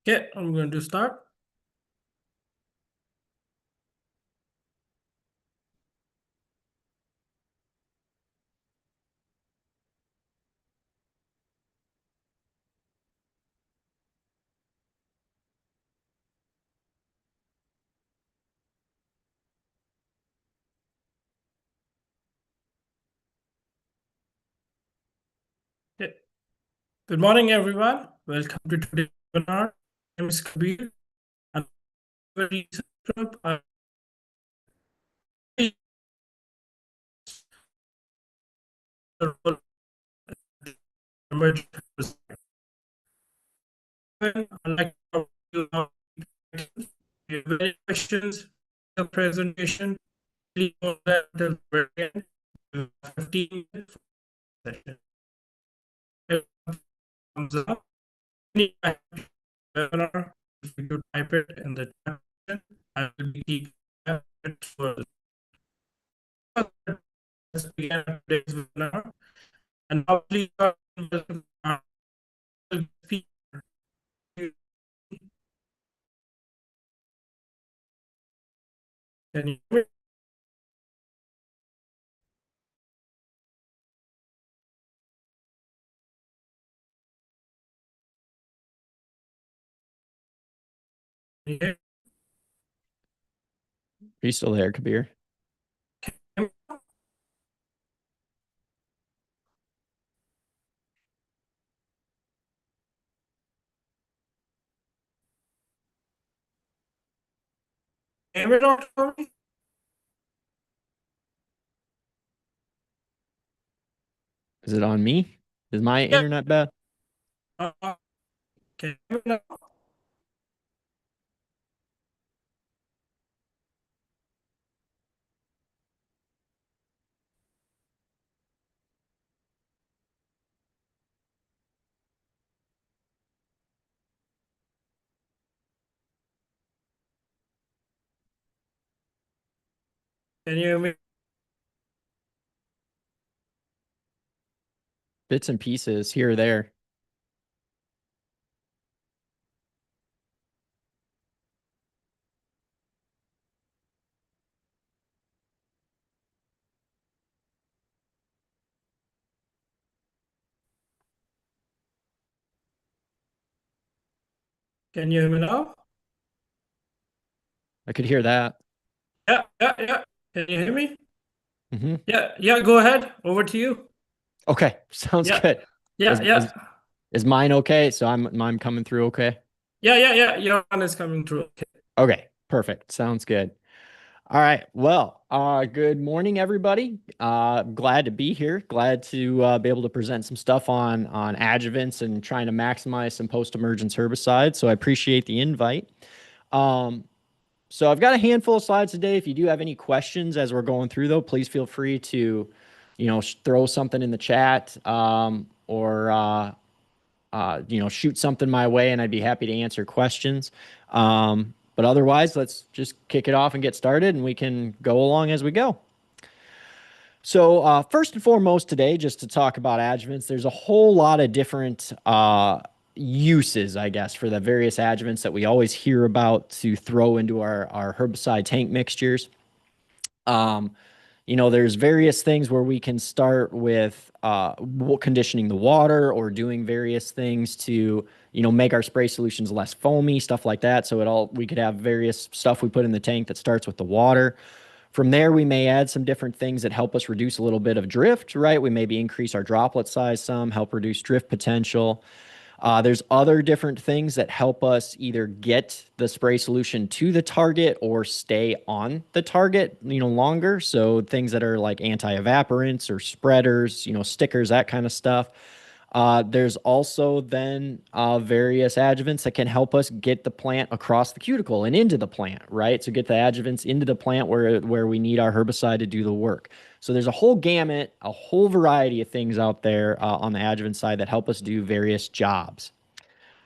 Okay, I'm going to start. Okay. Good morning, everyone. Welcome to today's webinar. My name is Kabir. I'm a research group. Emerging. I'd like to talk to you if you have any questions, the presentation, please note that until the very end, we have 15 minutes for the session. If thumbs up, any webinar, if you type it in the chat section, I will be taking it further. Let's begin today's webinar. And now please welcome our speaker. Can you hear me? Are you still there, Kabir? Hear me, Dr. Corey? Is it on me? Is my Yeah. internet bad? Can you hear me now? Can you hear me? Bits and pieces here or there. Can you hear me now? I could hear that. Yeah. Can you hear me? Mm-hmm. Yeah, go ahead. Over to you. Okay, sounds Yeah. good. Yeah. Is mine okay? So I'm coming through okay? Yeah. Your one is coming through. Okay. Okay, perfect. Sounds good. All right. Well, good morning, everybody. Glad to be here. Glad to be able to present some stuff on adjuvants and trying to maximize some post-emergence herbicides. So I appreciate the invite. So I've got a handful of slides today. If you do have any questions as we're going through, though, please feel free to, throw something in the chat or shoot something my way, and I'd be happy to answer questions. But otherwise, let's just kick it off and get started, and we can go along as we go. So first and foremost today, just to talk about adjuvants, there's a whole lot of different uses, I guess, for the various adjuvants that we always hear about to throw into our herbicide tank mixtures. There's various things where we can start with conditioning the water or doing various things to, make our spray solutions less foamy, stuff like that. So we could have various stuff we put in the tank that starts with the water. From there, we may add some different things that help us reduce a little bit of drift, right? We maybe increase our droplet size some, help reduce drift potential. There's other different things that help us either get the spray solution to the target or stay on the target, longer. So things that are like anti-evaporants or spreaders, stickers, that kind of stuff. There's also then various adjuvants that can help us get the plant across the cuticle and into the plant, right? So get the adjuvants into the plant where we need our herbicide to do the work. So there's a whole gamut, a whole variety of things out there on the adjuvant side that help us do various jobs.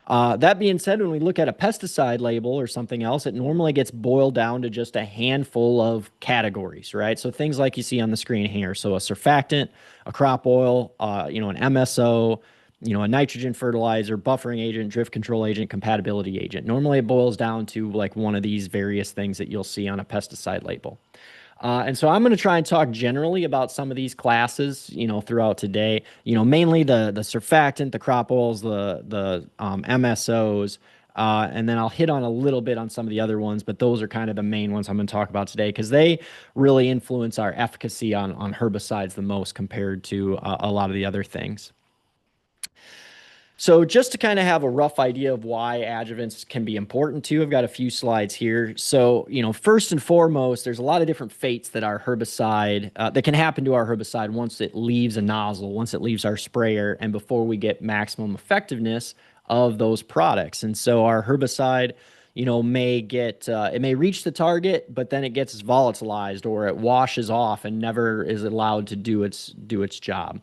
That being said, when we look at a pesticide label or something else, it normally gets boiled down to just a handful of categories, right? So things like you see on the screen here. So a surfactant, a crop oil, an MSO, a nitrogen fertilizer, buffering agent, drift control agent, compatibility agent. Normally it boils down to like one of these various things that you'll see on a pesticide label. And so I'm going to try and talk generally about some of these classes, throughout today. Mainly the surfactant, the crop oils, the MSOs, and then I'll hit on a little bit on some of the other ones, but those are kind of the main ones I'm going to talk about today because they really influence our efficacy on herbicides the most compared to a lot of the other things. So just to kind of have a rough idea of why adjuvants can be important too, I've got a few slides here. So, first and foremost, there's a lot of different fates that our herbicide, that can happen to our herbicide once it leaves a nozzle, once it leaves our sprayer, and before we get maximum effectiveness of those products. And so our herbicide, it may reach the target, but then it gets volatilized or it washes off and never is allowed to do its job.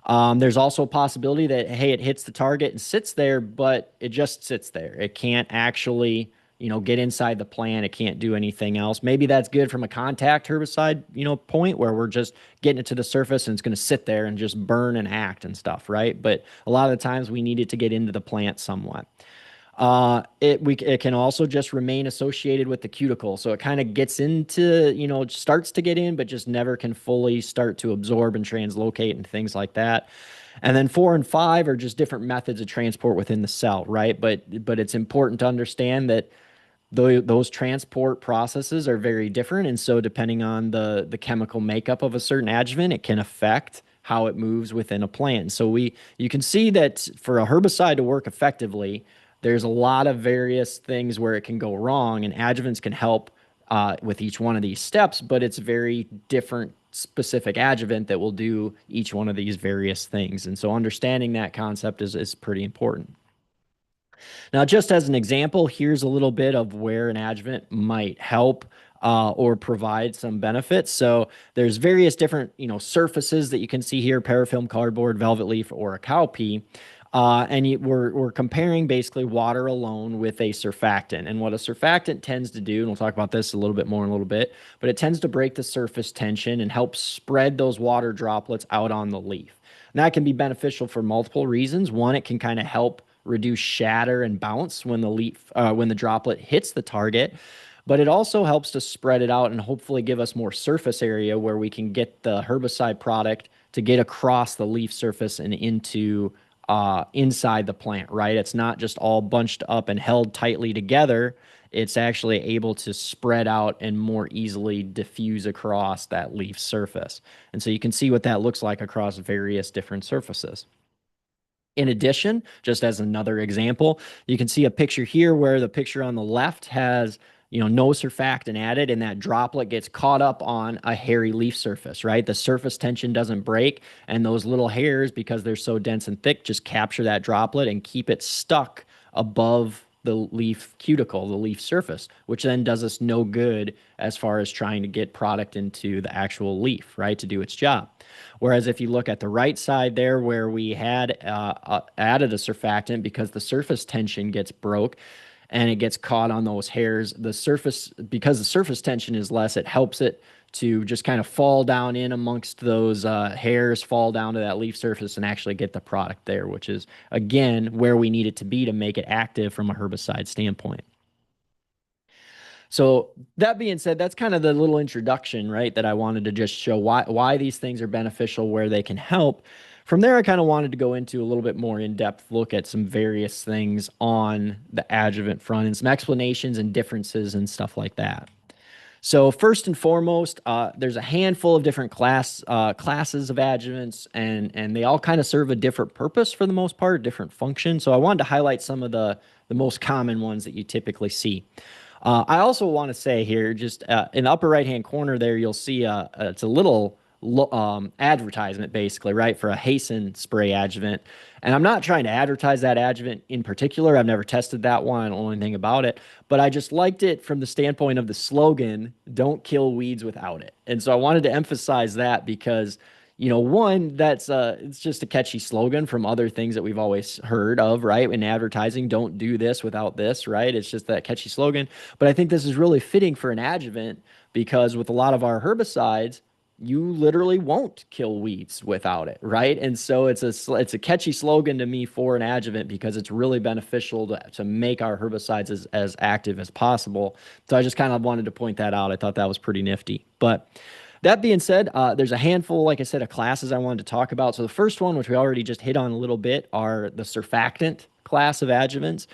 There's also a possibility that, hey, it hits the target and sits there, but it just sits there. It can't actually, get inside the plant. It can't do anything else. Maybe that's good from a contact herbicide, point where we're just getting it to the surface and it's going to sit there and just burn and act and stuff, right? But a lot of the times we need it to get into the plant somewhat. It can also just remain associated with the cuticle. So it kind of gets into, starts to get in, but just never can fully start to absorb and translocate and things like that. And then 4 and 5 are just different methods of transport within the cell, right? But it's important to understand that those transport processes are very different. And so depending on the chemical makeup of a certain adjuvant, it can affect how it moves within a plant. So you can see that for a herbicide to work effectively, there's a lot of various things where it can go wrong, and adjuvants can help with each one of these steps, but it's very different specific adjuvant that will do each one of these various things. And so understanding that concept is pretty important. Now, just as an example, here's a little bit of where an adjuvant might help or provide some benefits. So there's various different, surfaces that you can see here: parafilm, cardboard, velvet leaf, or a cowpea. We're comparing basically water alone with a surfactant. And what a surfactant tends to do, and we'll talk about this a little bit more in a little bit, but it tends to break the surface tension and help spread those water droplets out on the leaf. And that can be beneficial for multiple reasons. One, it can kind of help reduce shatter and bounce when the droplet hits the target. But it also helps to spread it out and hopefully give us more surface area where we can get the herbicide product to get across the leaf surface and into inside the plant, right? It's not just all bunched up and held tightly together. It's actually able to spread out and more easily diffuse across that leaf surface. And so you can see what that looks like across various different surfaces. In addition, just as another example, you can see a picture here where the picture on the left has no surfactant added, and that droplet gets caught up on a hairy leaf surface, right? The surface tension doesn't break, and those little hairs, because they're so dense and thick, just capture that droplet and keep it stuck above the leaf cuticle, the leaf surface, which then does us no good as far as trying to get product into the actual leaf, right, to do its job. Whereas if you look at the right side there where we had added a surfactant, because the surface tension gets broke, and it gets caught on those hairs, because the surface tension is less, it helps it to just kind of fall down in amongst those hairs, fall down to that leaf surface and actually get the product there, which is, again, where we need it to be to make it active from a herbicide standpoint. So that being said, that's kind of the little introduction, right, that I wanted to just show why these things are beneficial, where they can help. From there, I kind of wanted to go into a little bit more in-depth look at some various things on the adjuvant front and some explanations and differences and stuff like that. So first and foremost, there's a handful of different classes of adjuvants, and they all kind of serve a different purpose for the most part, different function. So I wanted to highlight some of the most common ones that you typically see. I also want to say here, just in the upper right-hand corner there, you'll see it's a little advertisement basically, right, for a Hasten spray adjuvant. And I'm not trying to advertise that adjuvant in particular. I've never tested that one. I don't know anything about it, but I just liked it from the standpoint of the slogan, "Don't kill weeds without it." And so I wanted to emphasize that because, one, it's just a catchy slogan from other things that we've always heard of, right? In advertising, don't do this without this, right? It's just that catchy slogan. But I think this is really fitting for an adjuvant because with a lot of our herbicides, you literally won't kill weeds without it, right? And so it's a catchy slogan to me for an adjuvant because it's really beneficial to make our herbicides as active as possible. So I just kind of wanted to point that out. I thought that was pretty nifty. But that being said, there's a handful, like I said, of classes I wanted to talk about. So the first one, which we already just hit on a little bit, are the surfactant class of adjuvants.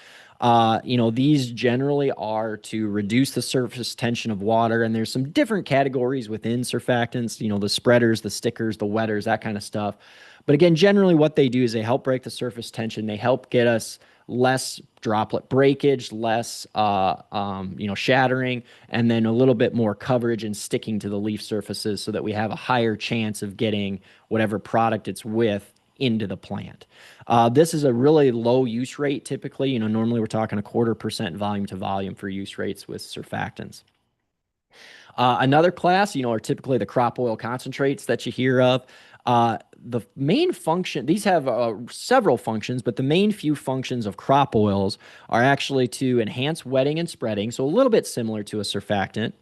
These generally are to reduce the surface tension of water, and there's some different categories within surfactants, the spreaders, the stickers, the wetters, that kind of stuff. But again, generally what they do is they help break the surface tension. They help get us less droplet breakage, less shattering, and then a little bit more coverage and sticking to the leaf surfaces so that we have a higher chance of getting whatever product it's with into the plant. This is a really low use rate typically. Normally we're talking 0.25% volume to volume for use rates with surfactants. Another class, are typically the crop oil concentrates that you hear of. The main function, these have several functions, but the main few functions of crop oils are actually to enhance wetting and spreading, so a little bit similar to a surfactant.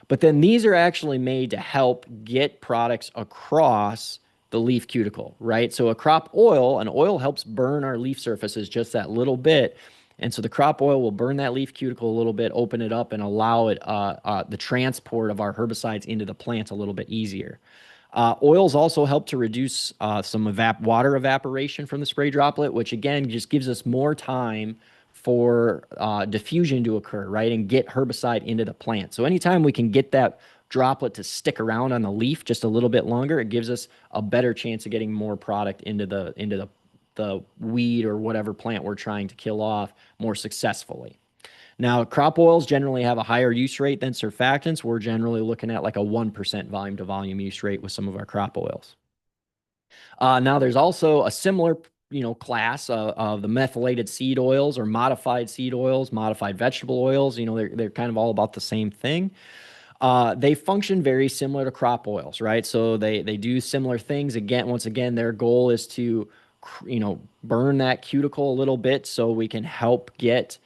But then these are actually made to help get products across the leaf cuticle, right? So an oil helps burn our leaf surfaces just that little bit. And so the crop oil will burn that leaf cuticle a little bit, open it up, and allow it the transport of our herbicides into the plant a little bit easier. Oils also help to reduce some water evaporation from the spray droplet, which again just gives us more time for diffusion to occur, right, and get herbicide into the plant. So anytime we can get that droplet to stick around on the leaf just a little bit longer, it gives us a better chance of getting more product into the weed or whatever plant we're trying to kill off more successfully. Now, crop oils generally have a higher use rate than surfactants. We're generally looking at like a 1% volume to volume use rate with some of our crop oils. Now, there's also a similar class of the methylated seed oils or modified seed oils, modified vegetable oils. They're kind of all about the same thing. They function very similar to crop oils, right? So they do similar things. Once again, their goal is to burn that cuticle a little bit so we can help get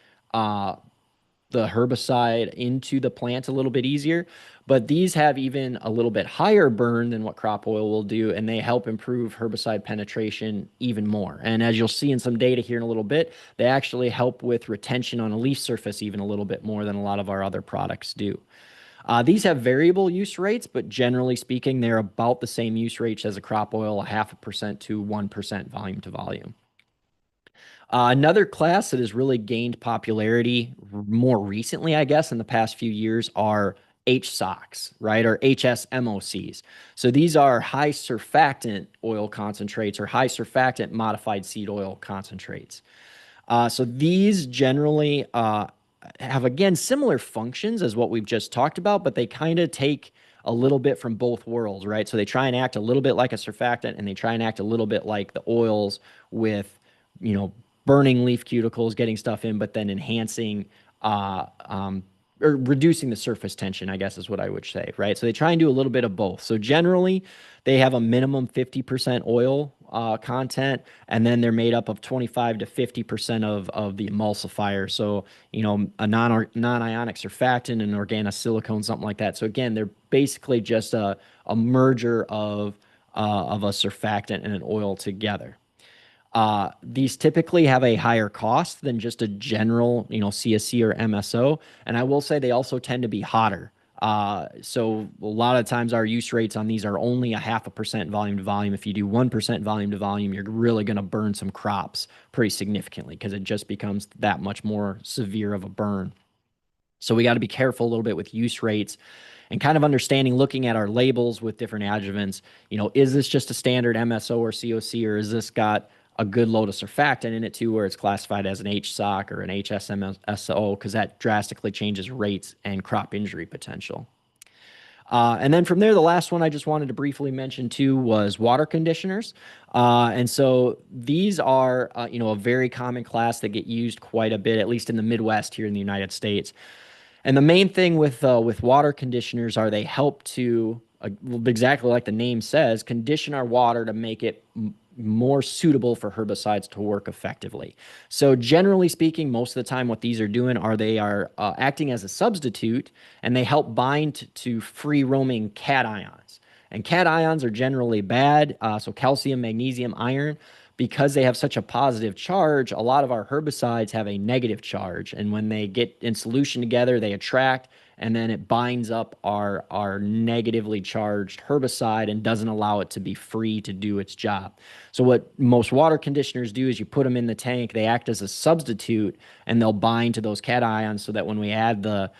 the herbicide into the plant a little bit easier. But these have even a little bit higher burn than what crop oil will do, and they help improve herbicide penetration even more. And as you'll see in some data here in a little bit, they actually help with retention on a leaf surface even a little bit more than a lot of our other products do. These have variable use rates, but generally speaking, they're about the same use rates as a crop oil, 0.5% to 1% volume to volume. Another class that has really gained popularity more recently, I guess, in the past few years are HSOCs, right, or HSMOCs. So these are high surfactant oil concentrates or high surfactant modified seed oil concentrates. So these generally have, again, similar functions as what we've just talked about, but they kind of take a little bit from both worlds, right? So they try and act a little bit like a surfactant, and they try and act a little bit like the oils with, burning leaf cuticles, getting stuff in, but then enhancing or reducing the surface tension, I guess is what I would say, right? So they try and do a little bit of both. So generally, they have a minimum 50% oil content, and then they're made up of 25 to 50% of the emulsifier. So, a non-ionic surfactant, an organosilicone, something like that. So again, they're basically just a merger of a surfactant and an oil together. These typically have a higher cost than just a general, CSC or MSO. And I will say they also tend to be hotter. So a lot of times our use rates on these are only 0.5% volume to volume. If you do 1% volume to volume, you're really going to burn some crops pretty significantly because it just becomes that much more severe of a burn. So we got to be careful a little bit with use rates and kind of understanding, looking at our labels with different adjuvants. Is this just a standard MSO or COC, or is this got a good load of surfactant in it too, where it's classified as an HSOC or an HSMSO, because that drastically changes rates and crop injury potential. And then from there, the last one I just wanted to briefly mention too was water conditioners. And so these are, a very common class that get used quite a bit, at least in the Midwest here in the United States. And the main thing with water conditioners are they help to, exactly like the name says, condition our water to make it more suitable for herbicides to work effectively. So generally speaking, most of the time what these are doing are they are acting as a substitute, and they help bind to free roaming cations. And cations are generally bad. So calcium, magnesium, iron, because they have such a positive charge, a lot of our herbicides have a negative charge. And when they get in solution together, they attract, and then it binds up our negatively charged herbicide and doesn't allow it to be free to do its job. So what most water conditioners do is you put them in the tank, they act as a substitute, and they'll bind to those cations so that when we add the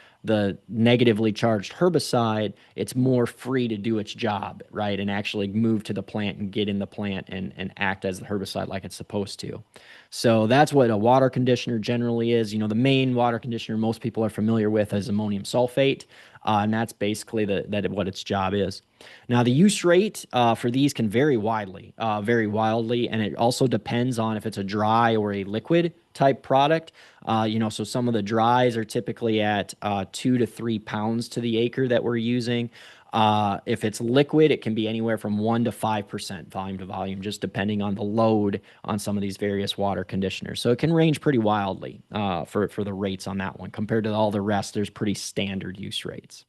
negatively charged herbicide, it's more free to do its job, right? And actually move to the plant and get in the plant and act as the herbicide like it's supposed to. So that's what a water conditioner generally is. The main water conditioner most people are familiar with is ammonium sulfate. And that's basically what its job is. Now, the use rate for these can vary very wildly, and it also depends on if it's a dry or a liquid type product. So some of the dries are typically at 2 to 3 pounds to the acre that we're using. If it's liquid, it can be anywhere from 1 to 5% volume to volume, just depending on the load on some of these various water conditioners. So it can range pretty wildly for the rates on that one. Compared to all the rest, there's pretty standard use rates.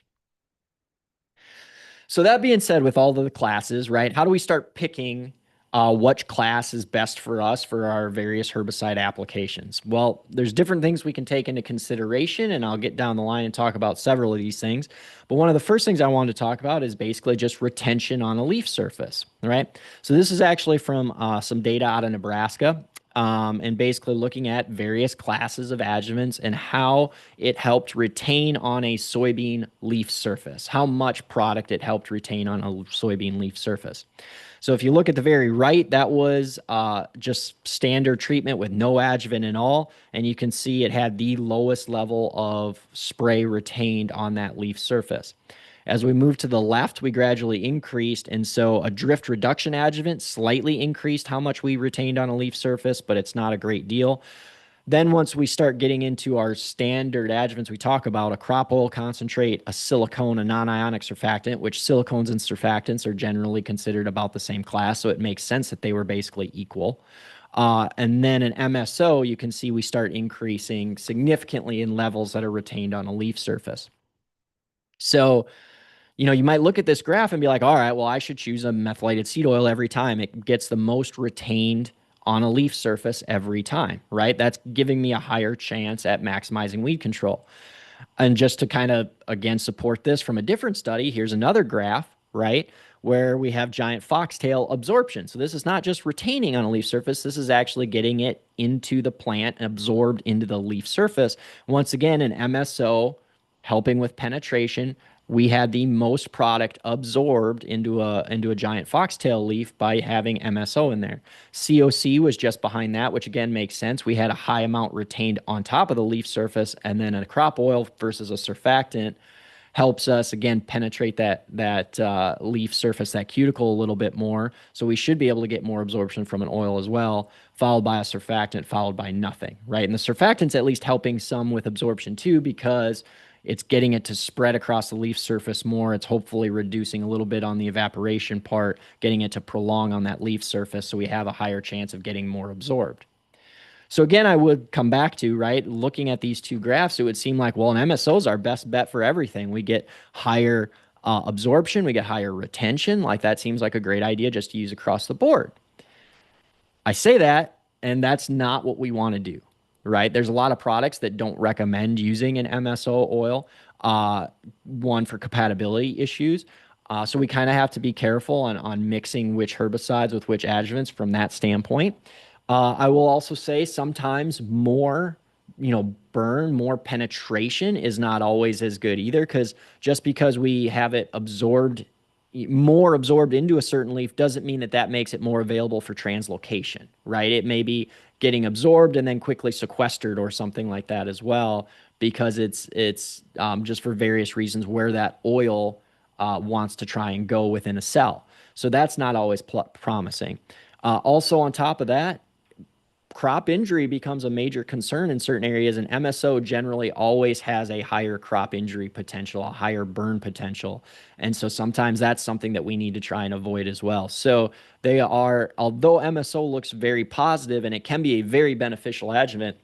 So that being said, with all of the classes, right, how do we start picking which class is best for us for our various herbicide applications? Well, there's different things we can take into consideration, and I'll get down the line and talk about several of these things. But one of the first things I wanted to talk about is basically just retention on a leaf surface, right? So this is actually from some data out of Nebraska. And basically looking at various classes of adjuvants and how it helped retain on a soybean leaf surface, how much product it helped retain on a soybean leaf surface. So if you look at the very right, that was just standard treatment with no adjuvant at all. And you can see it had the lowest level of spray retained on that leaf surface. As we moved to the left, we gradually increased, and so a drift reduction adjuvant slightly increased how much we retained on a leaf surface, but it's not a great deal. Then once we start getting into our standard adjuvants, we talk about a crop oil concentrate, a silicone, a non-ionic surfactant, which silicones and surfactants are generally considered about the same class, so it makes sense that they were basically equal. And then an MSO, you can see we start increasing significantly in levels that are retained on a leaf surface. So you might look at this graph and be like, all right, well, I should choose a methylated seed oil every time. It gets the most retained on a leaf surface every time, right? That's giving me a higher chance at maximizing weed control. And just to kind of, again, support this from a different study, here's another graph, right, where we have giant foxtail absorption. So this is not just retaining on a leaf surface. This is actually getting it into the plant and absorbed into the leaf surface. Once again, an MSO helping with penetration. We had the most product absorbed into a giant foxtail leaf by having MSO in there. COC was just behind that, which again makes sense. We had a high amount retained on top of the leaf surface, and then a crop oil versus a surfactant helps us again penetrate that leaf surface, that cuticle a little bit more. So we should be able to get more absorption from an oil as well, followed by a surfactant, followed by nothing, right? And the surfactant's at least helping some with absorption too, because it's getting it to spread across the leaf surface more. It's hopefully reducing a little bit on the evaporation part, getting it to prolong on that leaf surface so we have a higher chance of getting more absorbed. So again, I would come back to, right, looking at these two graphs, it would seem like, well, an MSO is our best bet for everything. We get higher absorption, we get higher retention. Like that seems like a great idea just to use across the board. I say that, and that's not what we want to do, right? There's a lot of products that don't recommend using an MSO oil, one for compatibility issues. So we kind of have to be careful on mixing which herbicides with which adjuvants from that standpoint. I will also say sometimes more, burn, more penetration is not always as good either, because just because we have it more absorbed into a certain leaf doesn't mean that makes it more available for translocation, right? It may be getting absorbed and then quickly sequestered or something like that as well, because it's just for various reasons where that oil wants to try and go within a cell. So that's not always promising. Also on top of that, crop injury becomes a major concern in certain areas, and MSO generally always has a higher crop injury potential, a higher burn potential. And so sometimes that's something that we need to try and avoid as well. So although MSO looks very positive and it can be a very beneficial adjuvant,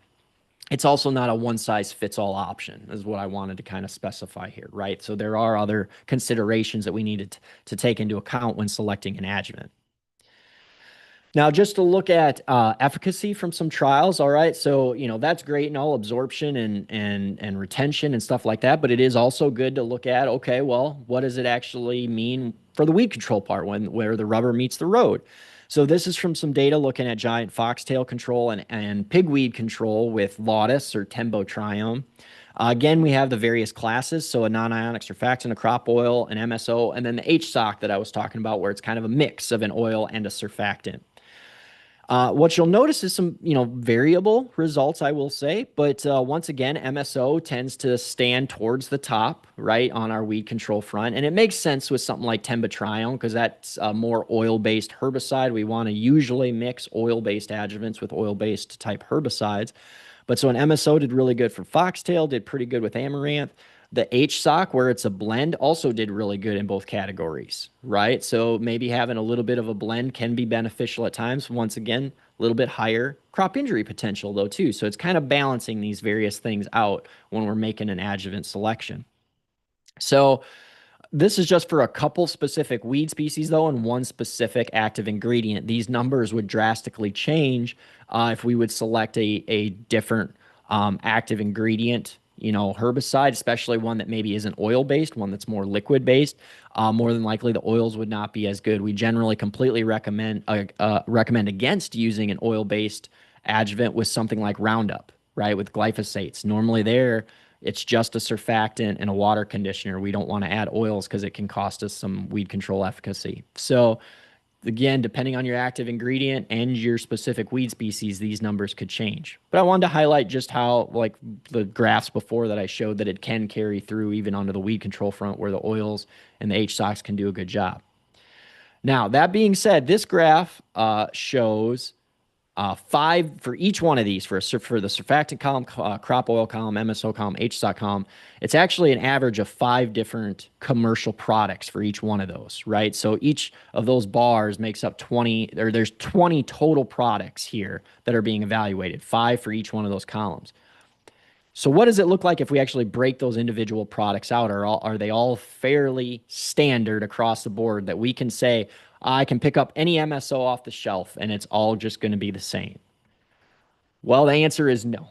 it's also not a one size fits all option, is what I wanted to kind of specify here, right? So there are other considerations that we needed to take into account when selecting an adjuvant. Now, just to look at efficacy from some trials, all right. So, that's great and all absorption and retention and stuff like that. But it is also good to look at, okay, well, what does it actually mean for the weed control part where the rubber meets the road? So this is from some data looking at giant foxtail control and pigweed control with Lautis or Tembotrione. Again, we have the various classes, so a non-ionic surfactant, a crop oil, an MSO, and then the HSOC that I was talking about, where it's kind of a mix of an oil and a surfactant. What you'll notice is some, variable results, I will say. But once again, MSO tends to stand towards the top, right, on our weed control front. And it makes sense with something like Tembotrione because that's a more oil-based herbicide. We want to usually mix oil-based adjuvants with oil-based type herbicides. But so an MSO did really good for foxtail, did pretty good with amaranth. The HSOC, where it's a blend, also did really good in both categories, right? So maybe having a little bit of a blend can be beneficial at times. Once again, a little bit higher crop injury potential, though, too. So it's kind of balancing these various things out when we're making an adjuvant selection. So this is just for a couple specific weed species, though, and one specific active ingredient. These numbers would drastically change if we would select a different active ingredient, herbicide, especially one that maybe isn't oil-based, one that's more liquid-based. More than likely, the oils would not be as good. We generally completely recommend against using an oil-based adjuvant with something like Roundup, right, with glyphosates. Normally it's just a surfactant and a water conditioner. We don't want to add oils because it can cost us some weed control efficacy. So again, depending on your active ingredient and your specific weed species, these numbers could change. But I wanted to highlight just how, like the graphs before that I showed, that it can carry through even onto the weed control front where the oils and the HSOCs can do a good job. Now, that being said, this graph shows 5 for each one of these for the surfactant column, crop oil column, MSO column, HSOC column. It's actually an average of 5 different commercial products for each one of those, right? So each of those bars makes up 20, or there's 20 total products here that are being evaluated, 5 for each one of those columns. So what does it look like if we actually break those individual products out? Are they all fairly standard across the board that we can say, I can pick up any MSO off the shelf and it's all just going to be the same? Well, the answer is no,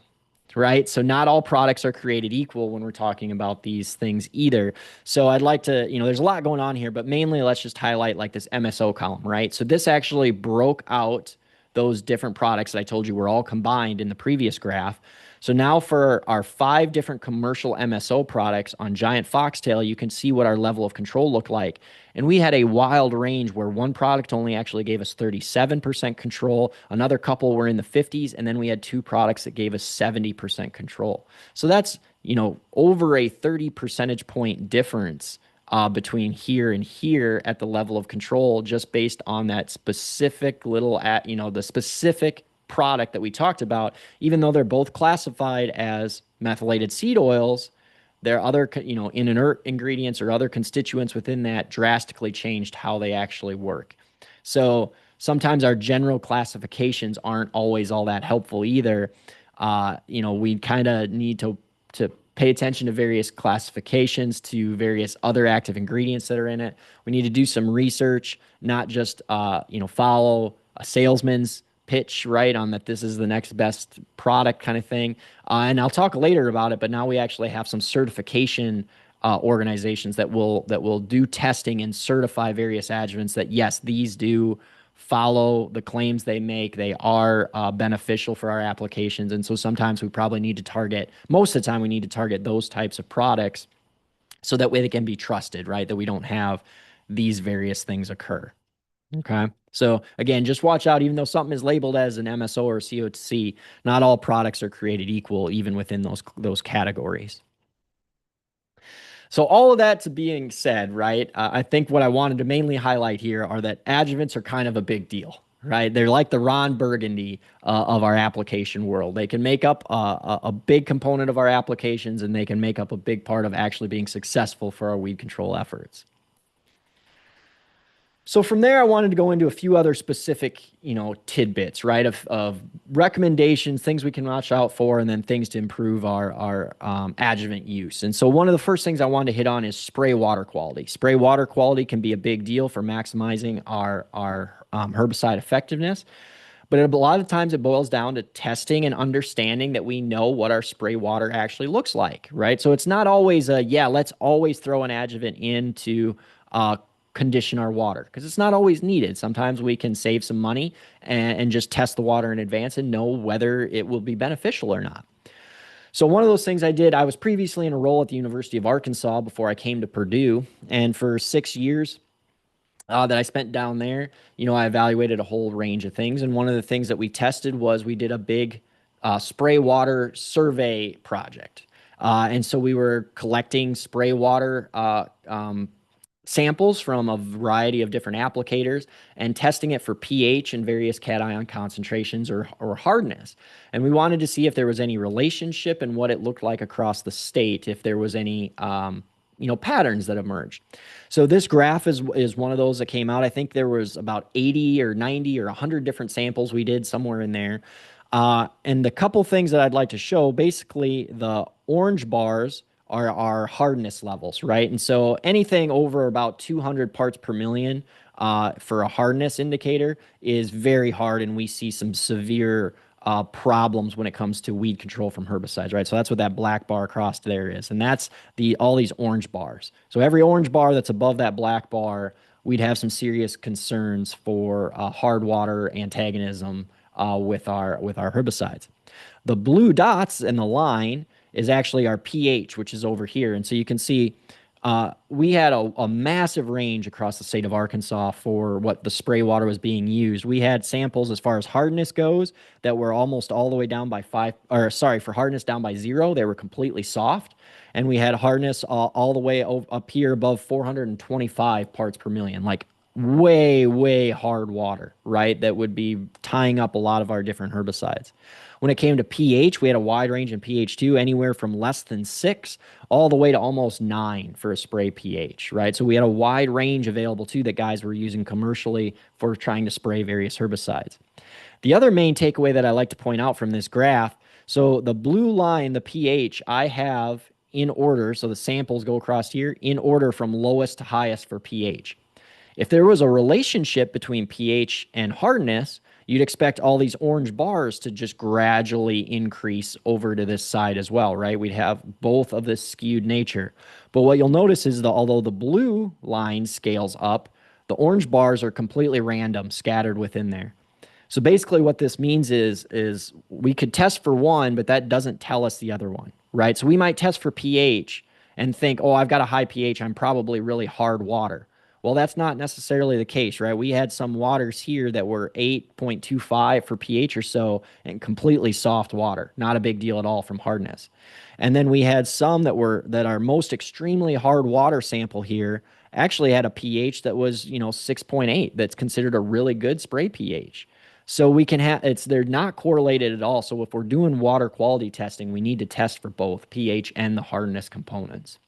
right? So not all products are created equal when we're talking about these things either. So I'd like to, there's a lot going on here, but mainly let's just highlight like this MSO column, right? So this actually broke out those different products that I told you were all combined in the previous graph. So now for our 5 different commercial MSO products on giant foxtail, you can see what our level of control looked like. And we had a wild range where one product only actually gave us 37% control. Another couple were in the 50s. And then we had 2 products that gave us 70% control. So that's, over a 30 percentage point difference between here and here at the level of control, just based on that specific the specific product that we talked about. Even though they're both classified as methylated seed oils, their other, inert ingredients or other constituents within that drastically changed how they actually work. So sometimes our general classifications aren't always all that helpful either. We kind of need to pay attention to various classifications, to various other active ingredients that are in it. We need to do some research, not just, follow a salesman's pitch, right, on that this is the next best product kind of thing. And I'll talk later about it, but now we actually have some certification organizations that will do testing and certify various adjuvants that, yes, these do follow the claims they make. They are beneficial for our applications. And so sometimes we probably need to target, most of the time we need to target those types of products so that way they can be trusted, right, that we don't have these various things occur. Okay. So again, just watch out. Even though something is labeled as an MSO or COC, not all products are created equal, even within those categories. So all of that to being said, right, I think what I wanted to mainly highlight here are that adjuvants are kind of a big deal, right? They're like the Ron Burgundy of our application world. They can make up a big component of our applications, and they can make up a big part of actually being successful for our weed control efforts. So from there, I wanted to go into a few other specific, tidbits, right, of recommendations, things we can watch out for, and then things to improve our adjuvant use. And so one of the first things I wanted to hit on is spray water quality. Spray water quality can be a big deal for maximizing our herbicide effectiveness. But a lot of times it boils down to testing and understanding that we know what our spray water actually looks like, right? So it's not always let's always throw an adjuvant in to condition our water because it's not always needed. Sometimes we can save some money and just test the water in advance and know whether it will be beneficial or not. So one of those things I did, I was previously in a role at the University of Arkansas before I came to Purdue. And for 6 years, that I spent down there, I evaluated a whole range of things. And one of the things that we tested was we did a big spray water survey project. And so we were collecting spray water samples from a variety of different applicators and testing it for pH and various cation concentrations or hardness. And we wanted to see if there was any relationship and what it looked like across the state, if there was any patterns that emerged. So this graph is one of those that came out. I think there was about 80 or 90 or 100 different samples we did somewhere in there. And the couple things that I'd like to show, basically the orange bars are our hardness levels, right? And so anything over about 200 parts per million for a hardness indicator is very hard, and we see some severe problems when it comes to weed control from herbicides, right? So that's what that black bar across there is, and that's all these orange bars. So every orange bar that's above that black bar, we'd have some serious concerns for hard water antagonism with our herbicides. The blue dots and the line is actually our pH, which is over here. And so you can see we had a massive range across the state of Arkansas for what the spray water was being used. We had samples as far as hardness goes that were almost all the way down by for hardness down by 0. They were completely soft. And we had hardness all the way up here above 425 parts per million, like way, way hard water, right? That would be tying up a lot of our different herbicides. When it came to pH, we had a wide range in pH too, anywhere from less than 6 all the way to almost 9 for a spray pH, right? So we had a wide range available too that guys were using commercially for trying to spray various herbicides. The other main takeaway that I like to point out from this graph, so the blue line, the pH, I have in order, so the samples go across here, in order from lowest to highest for pH. If there was a relationship between pH and hardness, you'd expect all these orange bars to just gradually increase over to this side as well, right? We'd have both of this skewed nature. But what you'll notice is that although the blue line scales up, the orange bars are completely random, scattered within there. So basically what this means is we could test for one, but that doesn't tell us the other one, right? So we might test for pH and think, oh, I've got a high pH, I'm probably really hard water. Well, that's not necessarily the case, right? We had some waters here that were 8.25 for pH or so and completely soft water. Not a big deal at all from hardness. And then we had some that our most extremely hard water sample here actually had a pH that was, 6.8. That's considered a really good spray pH. So we can they're not correlated at all. So if we're doing water quality testing, we need to test for both pH and the hardness components.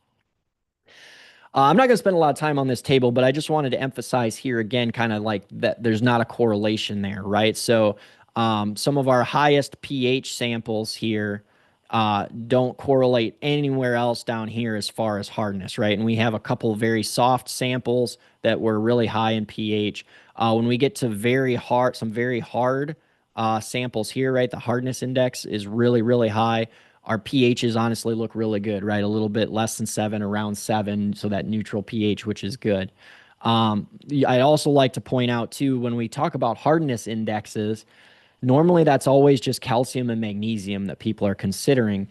I'm not going to spend a lot of time on this table, but I just wanted to emphasize here again, kind of like that there's not a correlation there, right? So some of our highest pH samples here don't correlate anywhere else down here as far as hardness, right? And we have a couple of very soft samples that were really high in pH. When we get to some very hard samples here, right, the hardness index is really, really high. Our pHs honestly look really good, right? A little bit less than 7, around 7, so that neutral pH, which is good. I also like to point out, too, when we talk about hardness indexes, normally that's always just calcium and magnesium that people are considering.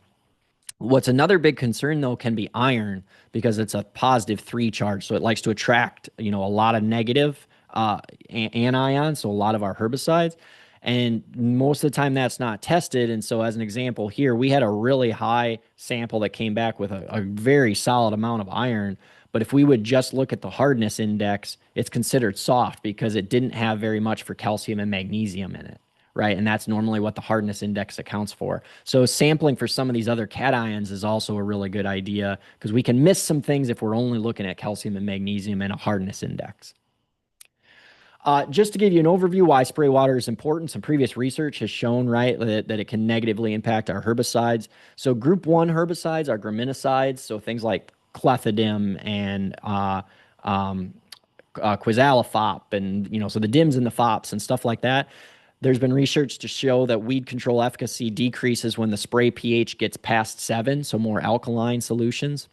What's another big concern, though, can be iron, because it's a positive 3 charge, so it likes to attract, a lot of negative anions, so a lot of our herbicides. And most of the time that's not tested. And so as an example here, we had a really high sample that came back with a very solid amount of iron. But if we would just look at the hardness index, it's considered soft because it didn't have very much for calcium and magnesium in it, right? And that's normally what the hardness index accounts for. So sampling for some of these other cations is also a really good idea because we can miss some things if we're only looking at calcium and magnesium and a hardness index. Just to give you an overview why spray water is important, some previous research has shown, right, that it can negatively impact our herbicides. So group 1 herbicides are graminicides, so things like clethodim and quizalofop and, so the dims and the fops and stuff like that. There's been research to show that weed control efficacy decreases when the spray pH gets past 7, so more alkaline solutions.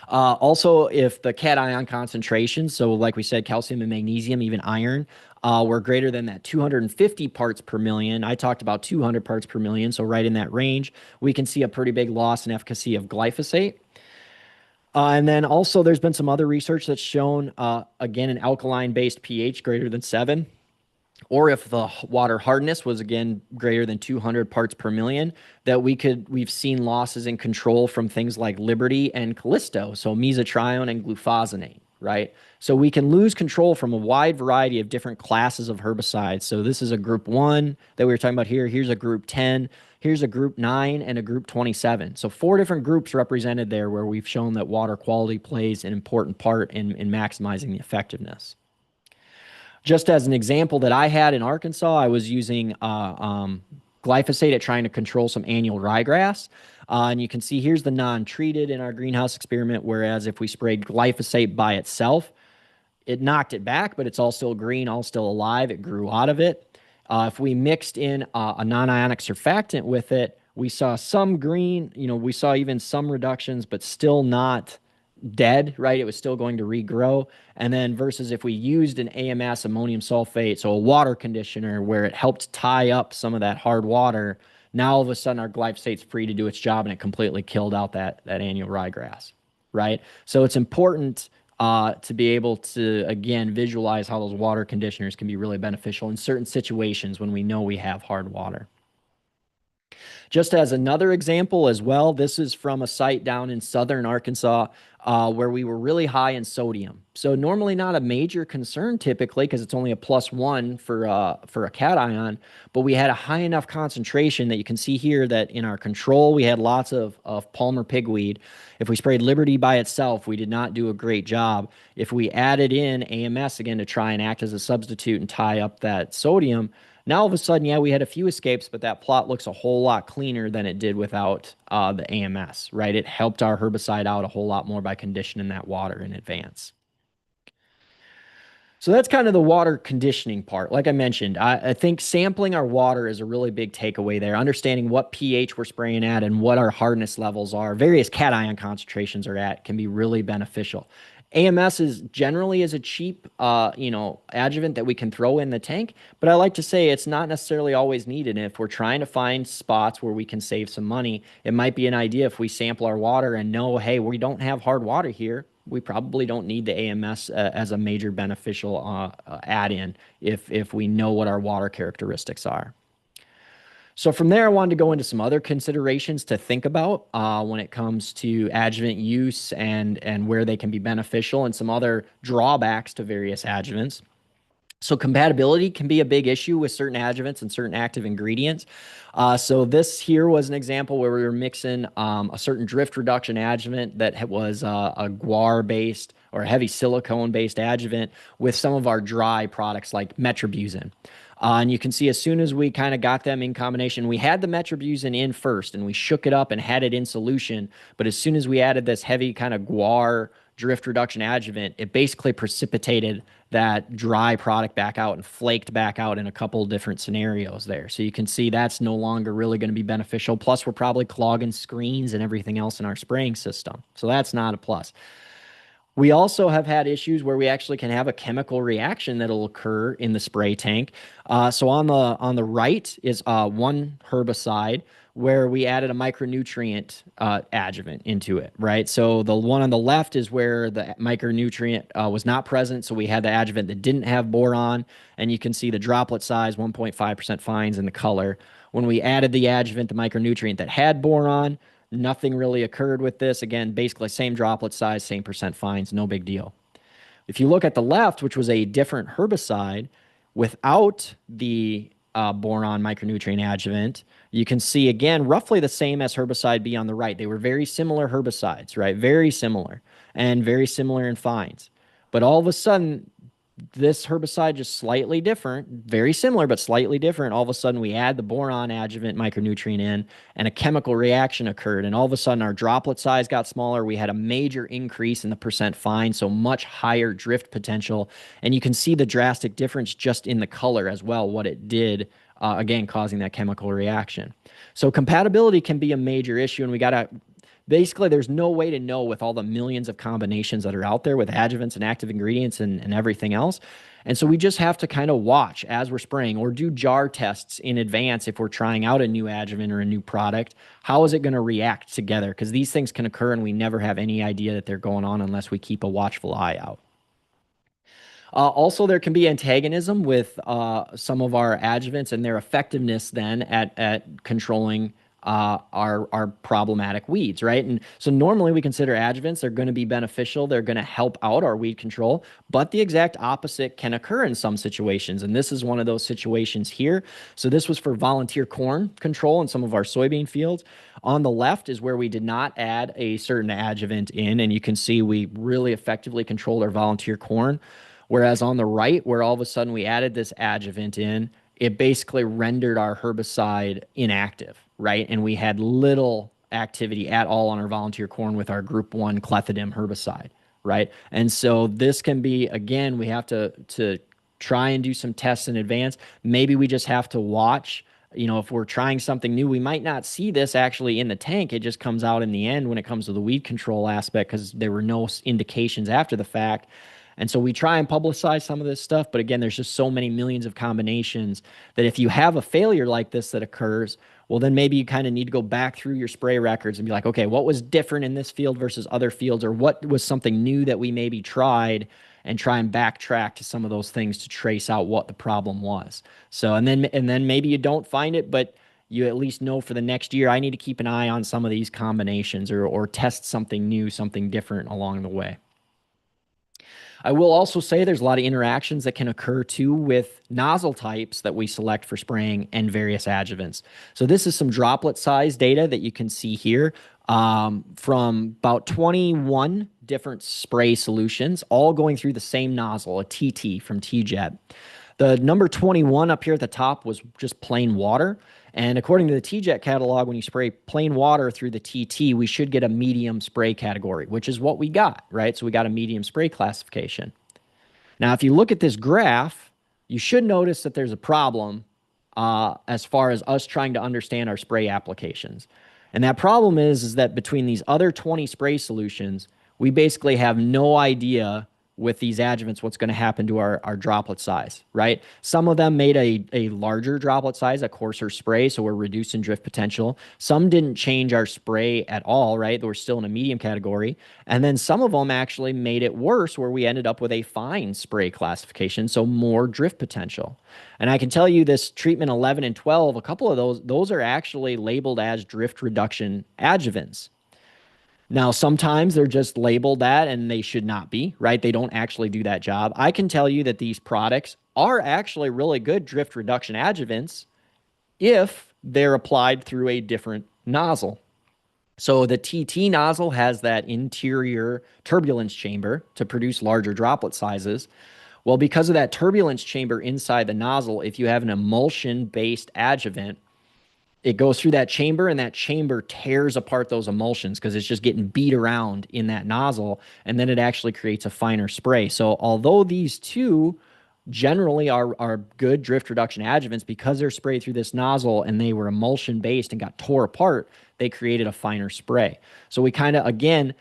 Also, if the cation concentrations, so like we said, calcium and magnesium, even iron, were greater than that 250 parts per million. I talked about 200 parts per million, so right in that range, we can see a pretty big loss in efficacy of glyphosate. And then also there's been some other research that's shown, again, an alkaline-based pH greater than 7, or if the water hardness was, again, greater than 200 parts per million, that we've seen losses in control from things like Liberty and Callisto, so mesotrione and glufosinate, right? So we can lose control from a wide variety of different classes of herbicides. So this is a group 1 that we were talking about here. Here's a group 10. Here's a group 9 and a group 27. So 4 different groups represented there where we've shown that water quality plays an important part in maximizing the effectiveness. Just as an example that I had in Arkansas, I was using glyphosate at trying to control some annual ryegrass. And you can see here's the non-treated in our greenhouse experiment, whereas if we sprayed glyphosate by itself, it knocked it back, but it's all still green, all still alive. It grew out of it. If we mixed in a non-ionic surfactant with it, we saw some green, we saw even some reductions, but still not dead, right? It was still going to regrow. And then versus if we used an AMS, ammonium sulfate, so a water conditioner where it helped tie up some of that hard water, now all of a sudden our glyphosate's free to do its job and it completely killed out that annual ryegrass, right? So it's important to be able to, again, visualize how those water conditioners can be really beneficial in certain situations when we know we have hard water. Just as another example as well, this is from a site down in southern Arkansas where we were really high in sodium. So normally not a major concern typically because it's only a +1 for a cation, but we had a high enough concentration that you can see here that in our control we had lots of Palmer pigweed. If we sprayed Liberty by itself, we did not do a great job. If we added in AMS again to try and act as a substitute and tie up that sodium, now all of a sudden, yeah, we had a few escapes, but that plot looks a whole lot cleaner than it did without the AMS, right? It helped our herbicide out a whole lot more by conditioning that water in advance. So that's kind of the water conditioning part. Like I mentioned, I think sampling our water is a really big takeaway there. Understanding what pH we're spraying at and what our hardness levels are, various cation concentrations are at, can be really beneficial. AMS is generally a cheap, adjuvant that we can throw in the tank, but I like to say it's not necessarily always needed. And if we're trying to find spots where we can save some money, it might be an idea if we sample our water and know, hey, we don't have hard water here. We probably don't need the AMS as a major beneficial add-in if we know what our water characteristics are. So from there, I wanted to go into some other considerations to think about when it comes to adjuvant use and where they can be beneficial and some other drawbacks to various adjuvants. So compatibility can be a big issue with certain adjuvants and certain active ingredients. So this here was an example where we were mixing a certain drift reduction adjuvant that was a guar-based or a heavy silicone-based adjuvant with some of our dry products like metribuzin. And you can see as soon as we kind of got them in combination, we had the metribuzin in first and we shook it up and had it in solution. But as soon as we added this heavy kind of guar drift reduction adjuvant, it basically precipitated that dry product back out and flaked back out in a couple of different scenarios there. So you can see that's no longer really going to be beneficial. Plus, we're probably clogging screens and everything else in our spraying system. So that's not a plus. We also have had issues where we actually can have a chemical reaction that'll occur in the spray tank. So on the right is one herbicide where we added a micronutrient adjuvant into it, right? So the one on the left is where the micronutrient was not present. So we had the adjuvant that didn't have boron, and you can see the droplet size, 1.5% fines, and the color. When we added the adjuvant, the micronutrient that had boron, nothing really occurred with this. Again, basically same droplet size, same percent fines, no big deal. If you look at the left, which was a different herbicide, without the boron micronutrient adjuvant, you can see, again, roughly the same as herbicide B on the right. They were very similar herbicides, right? Very similar, and very similar in fines. But all of a sudden, this herbicide just slightly different, very similar, but slightly different. All of a sudden, we add the boron adjuvant micronutrient in, and a chemical reaction occurred. And all of a sudden, our droplet size got smaller. We had a major increase in the percent fine, so much higher drift potential. And you can see the drastic difference just in the color as well, what it did, again, causing that chemical reaction. So compatibility can be a major issue, and we got to basically, there's no way to know with all the millions of combinations that are out there with adjuvants and active ingredients and everything else. And so we just have to kind of watch as we're spraying or do jar tests in advance if we're trying out a new adjuvant or a new product. How is it going to react together? Because these things can occur and we never have any idea that they're going on unless we keep a watchful eye out. Also, there can be antagonism with some of our adjuvants and their effectiveness then at controlling our problematic weeds, right? And so normally we consider adjuvants, they're going to be beneficial, they're going to help out our weed control, but the exact opposite can occur in some situations. And this is one of those situations here. So this was for volunteer corn control in some of our soybean fields. On the left is where we did not add a certain adjuvant in, and you can see we really effectively controlled our volunteer corn. Whereas on the right, where all of a sudden we added this adjuvant in, it basically rendered our herbicide inactive, right? And we had little activity at all on our volunteer corn with our group 1 clethodim herbicide, right? And so this can be, again, we have to try and do some tests in advance. Maybe we just have to watch. You know, if we're trying something new, we might not see this actually in the tank. It just comes out in the end when it comes to the weed control aspect because there were no indications after the fact. And so we try and publicize some of this stuff, but again, there's just so many millions of combinations that if you have a failure like this that occurs, well, then maybe you kind of need to go back through your spray records and be like, okay, what was different in this field versus other fields, or what was something new that we maybe tried, and try and backtrack to some of those things to trace out what the problem was. So, and then maybe you don't find it, but you at least know for the next year, I need to keep an eye on some of these combinations or test something new, something different along the way. I will also say there's a lot of interactions that can occur too with nozzle types that we select for spraying and various adjuvants. So this is some droplet size data that you can see here from about 21 different spray solutions, all going through the same nozzle, a TT from TJet. The number 21 up here at the top was just plain water. And according to the TJet catalog, when you spray plain water through the TT, we should get a medium spray category, which is what we got, right? So we got a medium spray classification. Now, if you look at this graph, you should notice that there's a problem as far as us trying to understand our spray applications. And that problem is that between these other 20 spray solutions, we basically have no idea with these adjuvants what's going to happen to our droplet size, right? Some of them made a larger droplet size, a coarser spray, so we're reducing drift potential. Some didn't change our spray at all, right? We're still in a medium category. And then some of them actually made it worse, where we ended up with a fine spray classification, so more drift potential. And I can tell you this treatment 11 and 12, a couple of those are actually labeled as drift reduction adjuvants. Now, sometimes they're just labeled that and they should not be, right? They don't actually do that job. I can tell you that these products are actually really good drift reduction adjuvants if they're applied through a different nozzle. So the TT nozzle has that interior turbulence chamber to produce larger droplet sizes. Well, because of that turbulence chamber inside the nozzle, if you have an emulsion-based adjuvant, it goes through that chamber and that chamber tears apart those emulsions because it's just getting beat around in that nozzle, and then it actually creates a finer spray. So although these two generally are good drift reduction adjuvants, because they're sprayed through this nozzle and they were emulsion based and got tore apart, they created a finer spray. So we kind of, again,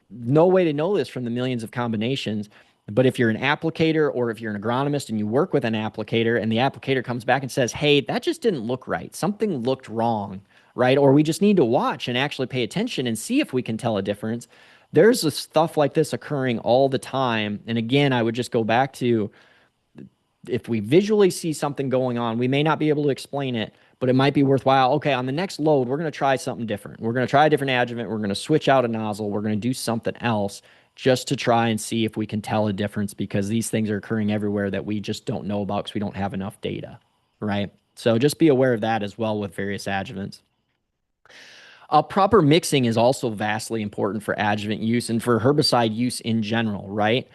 no way to know this from the millions of combinations. But if you're an applicator or if you're an agronomist and you work with an applicator and the applicator comes back and says, hey, that just didn't look right, something looked wrong, right? Or we just need to watch and actually pay attention and see if we can tell a difference. There's stuff like this occurring all the time. And again, I would just go back to, if we visually see something going on, we may not be able to explain it, but it might be worthwhile. Okay, on the next load, we're going to try something different. We're going to try a different adjuvant. We're going to switch out a nozzle. We're going to do something else just to try and see if we can tell a difference, because these things are occurring everywhere that we just don't know about because we don't have enough data, right? So just be aware of that as well with various adjuvants. Proper mixing is also vastly important for adjuvant use and for herbicide use in general, right?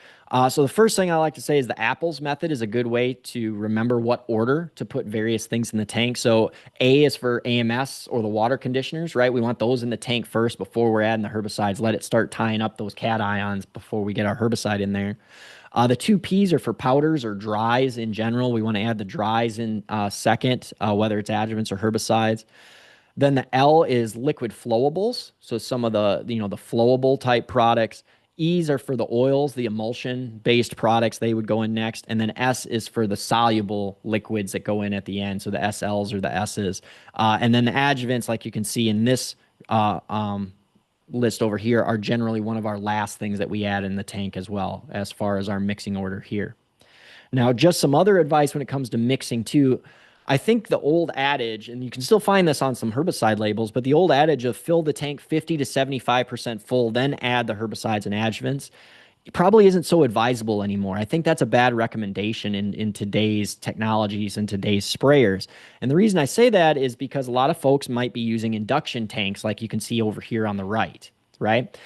So the first thing I like to say is the apples method is a good way to remember what order to put various things in the tank. So A is for AMS or the water conditioners, right? We want those in the tank first before we're adding the herbicides. Let it start tying up those cations before we get our herbicide in there. The two P's are for powders or dries in general. We want to add the dries in second, whether it's adjuvants or herbicides. Then the L is liquid flowables. So some of the flowable type products. E's are for the oils, the emulsion based products, they would go in next. And then S is for the soluble liquids that go in at the end. So the SLs or the S's. And then the adjuvants, like you can see in this list over here, are generally one of our last things that we add in the tank as well, as far as our mixing order here. Now, just some other advice when it comes to mixing too. I think the old adage, and you can still find this on some herbicide labels, but the old adage of fill the tank 50 to 75% full, then add the herbicides and adjuvants, it probably isn't so advisable anymore. I think that's a bad recommendation in today's technologies and today's sprayers. And the reason I say that is because a lot of folks might be using induction tanks like you can see over here on the right, right?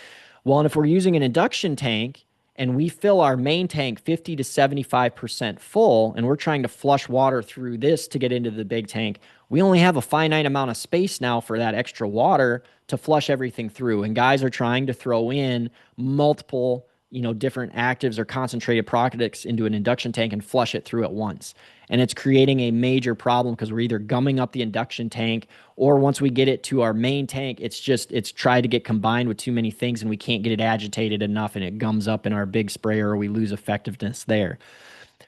Well, and if we're using an induction tank, and we fill our main tank 50 to 75% full, and we're trying to flush water through this to get into the big tank, we only have a finite amount of space now for that extra water to flush everything through. And guys are trying to throw in multiple, different actives or concentrated products into an induction tank and flush it through at once. And it's creating a major problem because we're either gumming up the induction tank, or once we get it to our main tank, it's tried to get combined with too many things and we can't get it agitated enough and it gums up in our big sprayer, or we lose effectiveness there.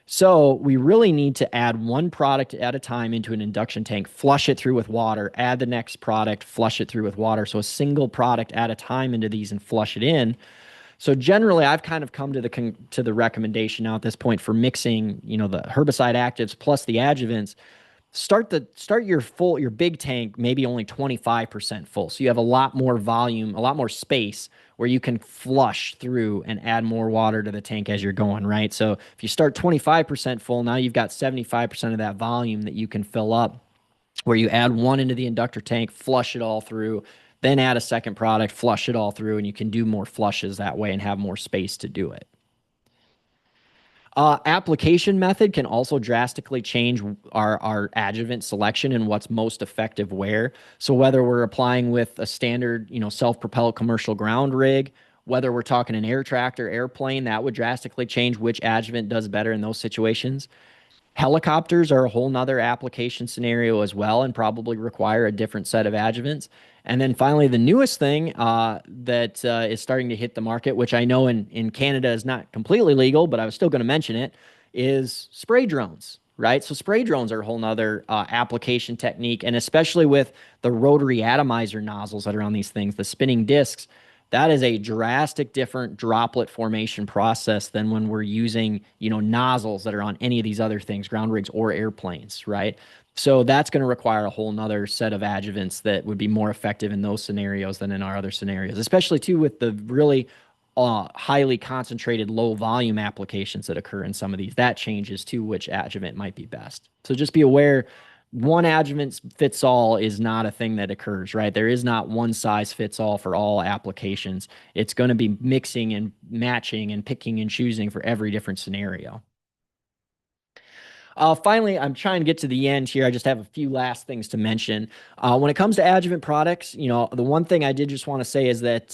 So we really need to add one product at a time into an induction tank, flush it through with water, add the next product, flush it through with water. So a single product at a time into these and flush it in. So generally, I've kind of come to the recommendation now at this point for mixing, the herbicide actives plus the adjuvants. Start your big tank maybe only 25% full, so you have a lot more volume, a lot more space where you can flush through and add more water to the tank as you're going, right? So if you start 25% full, now you've got 75% of that volume that you can fill up, where you add one into the inductor tank, flush it all through, then add a second product, flush it all through, and you can do more flushes that way and have more space to do it. Application method can also drastically change our adjuvant selection and what's most effective where. So whether we're applying with a standard, self-propelled commercial ground rig, whether we're talking an air tractor, airplane, that would drastically change which adjuvant does better in those situations. Helicopters are a whole nother application scenario as well and probably require a different set of adjuvants. And then finally, the newest thing that is starting to hit the market, which I know in Canada is not completely legal, but I was still going to mention it, is spray drones, right? So spray drones are a whole nother application technique, and especially with the rotary atomizer nozzles that are on these things, the spinning discs, that is a drastic different droplet formation process than when we're using, nozzles that are on any of these other things, ground rigs or airplanes, right? So that's going to require a whole nother set of adjuvants that would be more effective in those scenarios than in our other scenarios, especially too with the really highly concentrated low volume applications that occur in some of these. That changes to which adjuvant might be best. So just be aware, one adjuvant fits all is not a thing that occurs, right? There is not one size fits all for all applications. It's going to be mixing and matching and picking and choosing for every different scenario. Finally, I'm trying to get to the end here. I just have a few last things to mention. When it comes to adjuvant products, the one thing I did just want to say is that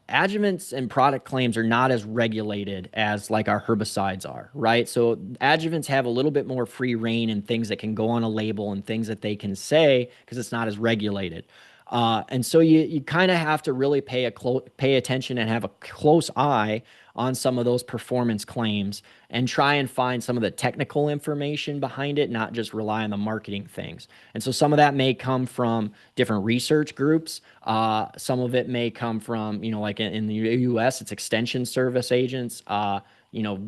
adjuvants and product claims are not as regulated as like our herbicides are, right? So adjuvants have a little bit more free reign in things that can go on a label and things that they can say because it's not as regulated. And so you kind of have to really pay attention and have a close eye on some of those performance claims and try and find some of the technical information behind it, not just rely on the marketing things. And so some of that may come from different research groups. Some of it may come from, like in the US, it's extension service agents,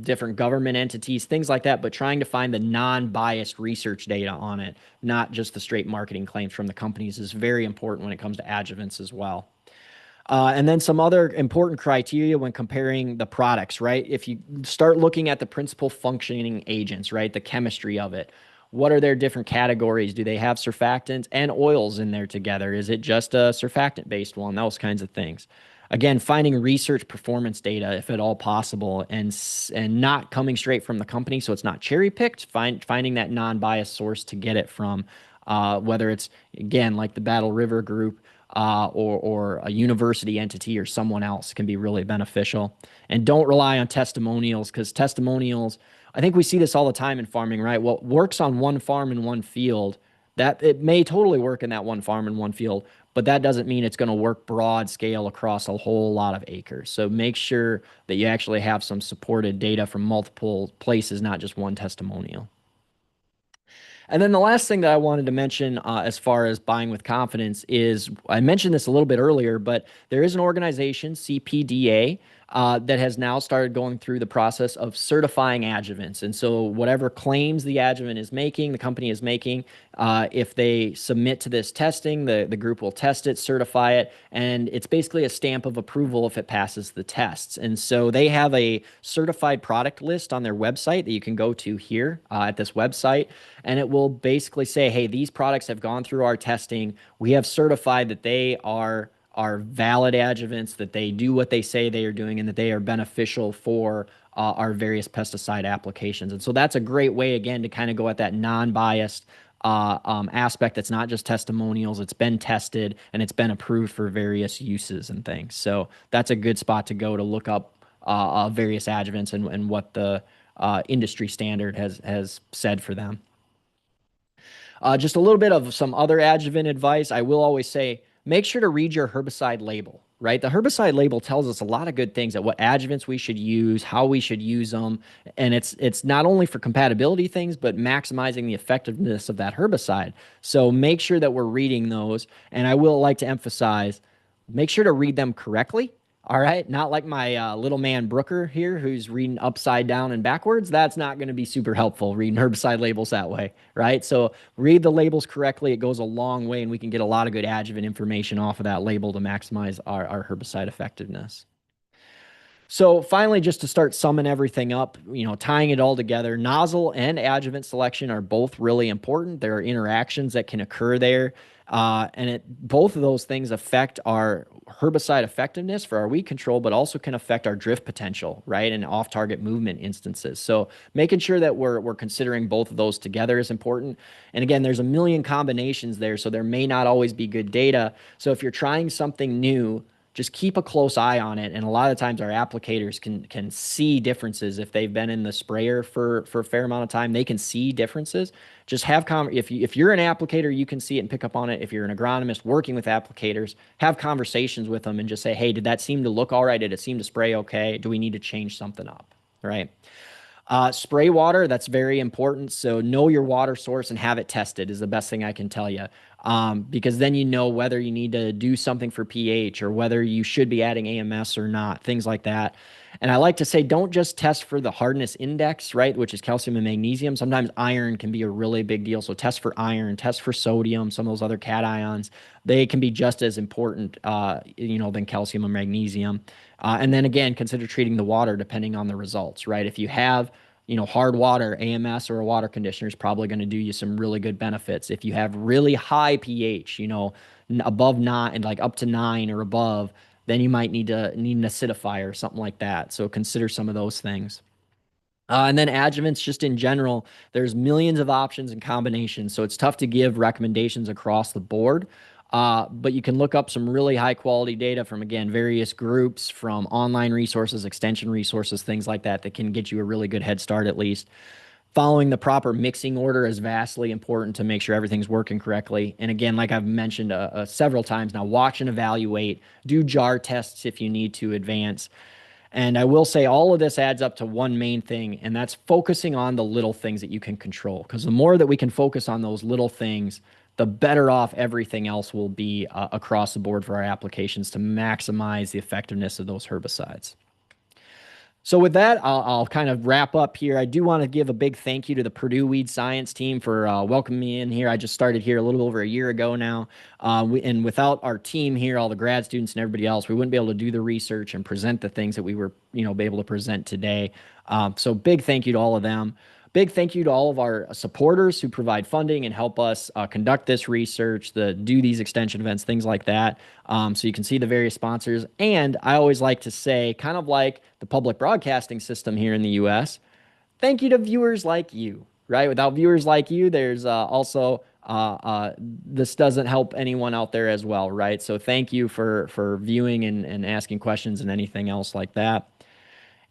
different government entities, things like that, but trying to find the non-biased research data on it, not just the straight marketing claims from the companies, is very important when it comes to adjuvants as well. And then some other important criteria when comparing the products, right? If you start looking at the principal functioning agents, right, the chemistry of it, What are their different categories? Do they have surfactants and oils in there together? Is it just a surfactant based one? Those kinds of things. Again, finding research performance data if at all possible, and not coming straight from the company, so it's not cherry picked. Finding that non-biased source to get it from, whether it's again like the Battle River Group, or a university entity or someone else, can be really beneficial. And don't rely on testimonials, because testimonials, I think we see this all the time in farming, right? What works on one farm in one field, that it may totally work in that one farm in one field, but that doesn't mean it's going to work broad scale across a whole lot of acres. So make sure that you actually have some supported data from multiple places, not just one testimonial. And then the last thing that I wanted to mention, as far as buying with confidence, is I mentioned this a little bit earlier, but there is an organization, CPDA, that has now started going through the process of certifying adjuvants. And so whatever claims the adjuvant is making, the company is making, if they submit to this testing, the group will test it, certify it, and it's basically a stamp of approval if it passes the tests. And so they have a certified product list on their website that you can go to here, at this website, and it will basically say, hey, these products have gone through our testing. We have certified that they are valid adjuvants, that they do what they say they are doing, and that they are beneficial for our various pesticide applications. And so that's a great way, again, to kind of go at that non-biased aspect. That's not just testimonials. It's been tested and it's been approved for various uses and things. So that's a good spot to go to look up various adjuvants and what the industry standard has said for them. Just a little bit of some other adjuvant advice. I will always say, make sure to read your herbicide label, right? The herbicide label tells us a lot of good things at what adjuvants we should use, how we should use them. And it's not only for compatibility things, but maximizing the effectiveness of that herbicide. So make sure that we're reading those. And I will like to emphasize, make sure to read them correctly. All right. Not like my little man Brooker here, who's reading upside down and backwards. That's not going to be super helpful reading herbicide labels that way. Right. So read the labels correctly. It goes a long way, and we can get a lot of good adjuvant information off of that label to maximize our herbicide effectiveness. So finally, just to start summing everything up, tying it all together, nozzle and adjuvant selection are both really important. There are interactions that can occur there. And both of those things affect our herbicide effectiveness for our weed control, but also can affect our drift potential, right? And off-target movement instances. So making sure that we're considering both of those together is important. And again, there's a million combinations there, so there may not always be good data. So if you're trying something new, just keep a close eye on it. And a lot of times our applicators can see differences. If they've been in the sprayer for a fair amount of time, they can see differences. Just have if you're an applicator, you can see it and pick up on it. If you're an agronomist working with applicators, have conversations with them and just say, hey, did that seem to look all right? Did it seem to spray okay? Do we need to change something up? Right. Spray water, that's very important. So know your water source and have it tested is the best thing I can tell you. Because then you know whether you need to do something for pH or whether you should be adding AMS or not, things like that. And I like to say, don't just test for the hardness index, right, which is calcium and magnesium. Sometimes iron can be a really big deal. So test for iron, test for sodium, some of those other cations. They can be just as important, than calcium and magnesium. And then again, consider treating the water depending on the results, right? If you have hard water, AMS or a water conditioner is probably going to do you some really good benefits. If you have really high pH, above 9 and like up to 9 or above, then you might need an acidifier or something like that. So consider some of those things. And then adjuvants, just in general, there's millions of options and combinations. So it's tough to give recommendations across the board. But you can look up some really high quality data from, again, various groups, from online resources, extension resources, things like that, that can get you a really good head start at least. Following the proper mixing order is vastly important to make sure everything's working correctly. And again, like I've mentioned several times now, watch and evaluate, do jar tests if you need to advance. And I will say all of this adds up to one main thing, and that's focusing on the little things that you can control. Because the more that we can focus on those little things, the better off everything else will be across the board for our applications to maximize the effectiveness of those herbicides. So with that, I'll kind of wrap up here. I do want to give a big thank you to the Purdue Weed Science team for welcoming me in here. I just started here a little over a year ago now. And without our team here, all the grad students and everybody else, we wouldn't be able to do the research and present the things that we were, be able to present today. So big thank you to all of them. Big thank you to all of our supporters who provide funding and help us conduct this research, do these extension events, things like that. So you can see the various sponsors. And I always like to say, kind of like the public broadcasting system here in the US, thank you to viewers like you, right? Without viewers like you, there's also this doesn't help anyone out there as well, right? So thank you for viewing and asking questions and anything else like that.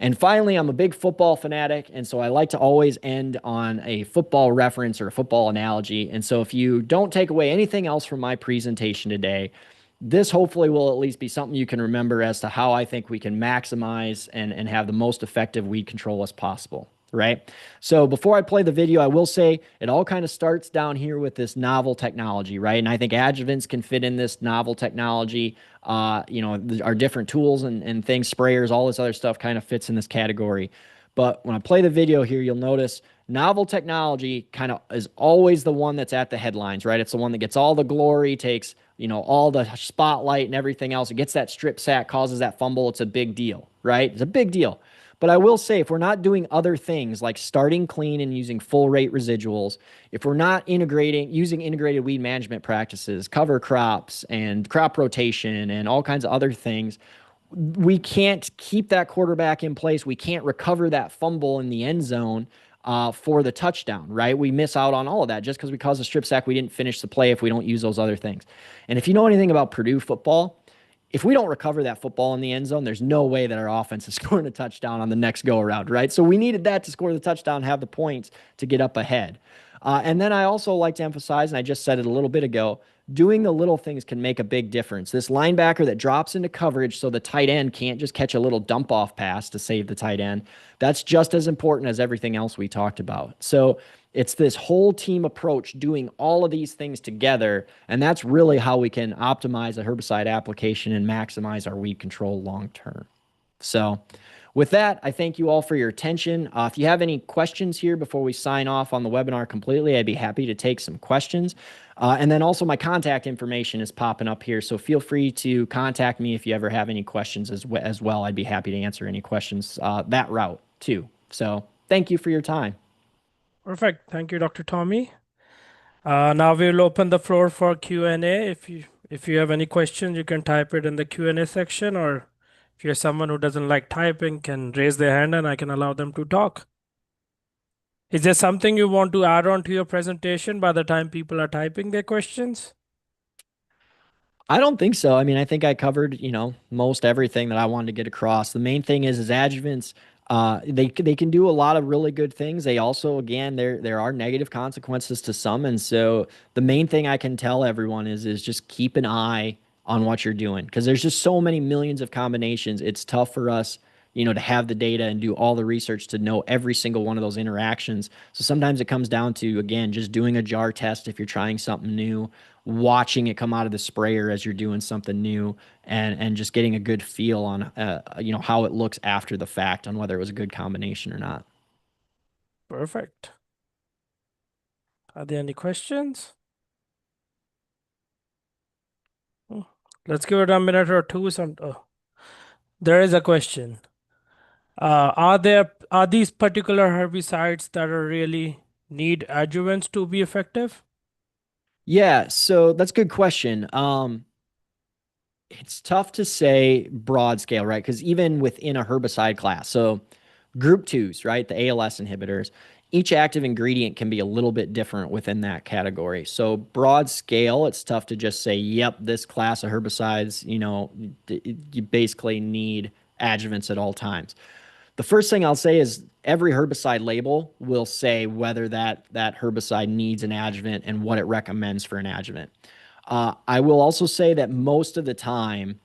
And finally, I'm a big football fanatic, and so I like to always end on a football reference or a football analogy. And so if you don't take away anything else from my presentation today, this hopefully will at least be something you can remember as to how I think we can maximize and have the most effective weed control as possible, right? So before I play the video, I will say it all kind of starts down here with this novel technology, right? And I think adjuvants can fit in this novel technology. Our different tools and things, sprayers, all this other stuff kind of fits in this category. But when I play the video here, you'll notice novel technology kind of is always the one that's at the headlines, right? It's the one that gets all the glory, takes, all the spotlight and everything else. It gets that strip sack, causes that fumble. It's a big deal, right? It's a big deal. But I will say, if we're not doing other things like starting clean and using full rate residuals, if we're not using integrated weed management practices, cover crops and crop rotation and all kinds of other things, we can't keep that quarterback in place. We can't recover that fumble in the end zone for the touchdown, right? We miss out on all of that just because we caused a strip sack. We didn't finish the play if we don't use those other things. And if you know anything about Purdue football, if we don't recover that football in the end zone, there's no way that our offense is scoring a touchdown on the next go around, right? So we needed that to score the touchdown, have the points to get up ahead. And then I also like to emphasize, and I just said it a little bit ago, doing the little things can make a big difference. This linebacker that drops into coverage so the tight end can't just catch a little dump off pass to save the tight end, that's just as important as everything else we talked about. So it's this whole team approach doing all of these things together, and that's really how we can optimize a herbicide application and maximize our weed control long term. So with that, I thank you all for your attention. If you have any questions here before we sign off on the webinar completely, I'd be happy to take some questions. And then also my contact information is popping up here, so feel free to contact me if you ever have any questions as well. I'd be happy to answer any questions that route too. So thank you for your time. Perfect. Thank you, Dr. Tommy. Now we'll open the floor for Q&A. If you have any questions, you can type it in the Q&A section, or if you're someone who doesn't like typing, can raise their hand and I can allow them to talk. Is there something you want to add on to your presentation by the time people are typing their questions? I don't think so. I mean, I think I covered, most everything that I wanted to get across. The main thing is adjuvants. They can do a lot of really good things. They also, again, there are negative consequences to some, and so the main thing I can tell everyone is just keep an eye on what you're doing, because there's just so many millions of combinations. It's tough for us, to have the data and do all the research to know every single one of those interactions. So sometimes it comes down to, again, just doing a jar test if you're trying something new, watching it come out of the sprayer as you're doing something new, and just getting a good feel on how it looks after the fact on whether it was a good combination or not. Perfect. Are there any questions? Let's give it a minute or two. There is a question. Are these particular herbicides that are really need adjuvants to be effective? Yeah, so that's a good question. It's tough to say broad scale, right? Because even within a herbicide class, so group twos, right? The ALS inhibitors, each active ingredient can be a little bit different within that category. So broad scale, it's tough to just say, yep, this class of herbicides, you basically need adjuvants at all times. The first thing I'll say is every herbicide label will say whether that herbicide needs an adjuvant and what it recommends for an adjuvant. I will also say that most of the time,